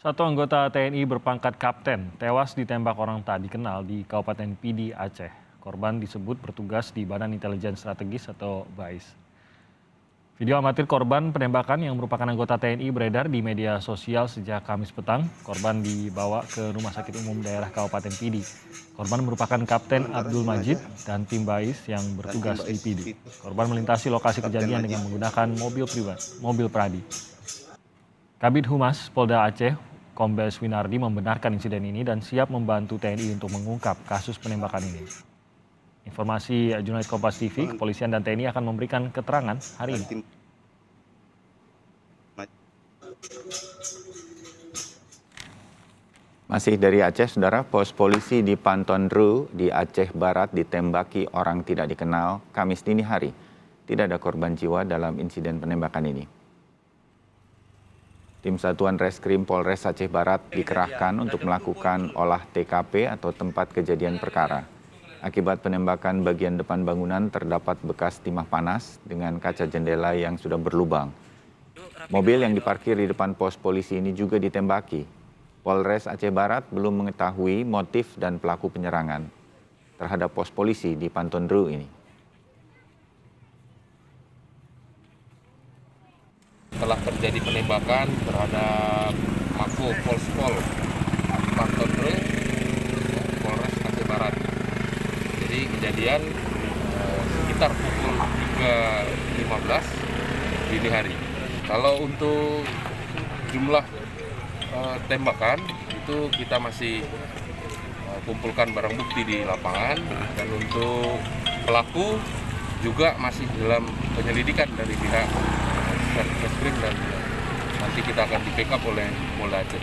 Satu anggota TNI berpangkat kapten tewas ditembak orang tak dikenal di Kabupaten Pidi, Aceh. Korban disebut bertugas di Badan Intelijen Strategis atau BAIS. Video amatir korban penembakan yang merupakan anggota TNI beredar di media sosial sejak Kamis petang. Korban dibawa ke Rumah Sakit Umum Daerah Kabupaten Pidi. Korban merupakan Kapten Abdul Majid dan tim BAIS yang bertugas di Pidi. Korban melintasi lokasi kejadian dengan menggunakan mobil pradi. Kabid Humas Polda Aceh, Kombes Winardi membenarkan insiden ini dan siap membantu TNI untuk mengungkap kasus penembakan ini. Informasi jurnalis Kompas TV, kepolisian dan TNI akan memberikan keterangan hari ini. Masih dari Aceh, Saudara, pos polisi di Pantondru di Aceh Barat ditembaki orang tidak dikenal Kamis dini hari. Tidak ada korban jiwa dalam insiden penembakan ini. Tim Satuan Reskrim Polres Aceh Barat dikerahkan untuk melakukan olah TKP atau tempat kejadian perkara. Akibat penembakan bagian depan bangunan terdapat bekas timah panas dengan kaca jendela yang sudah berlubang. Mobil yang diparkir di depan pos polisi ini juga ditembaki. Polres Aceh Barat belum mengetahui motif dan pelaku penyerangan terhadap pos polisi di Pantondru ini. Telah terjadi penembakan terhadap Mako Polspol Pantondru, Polres Aceh Barat. Jadi kejadian sekitar pukul 3.15 dini hari. Kalau untuk jumlah tembakan itu kita masih kumpulkan barang bukti di lapangan, dan untuk pelaku juga masih dalam penyelidikan dari pihak Reskrim, dan nanti kita akan di backup oleh Polda Aceh.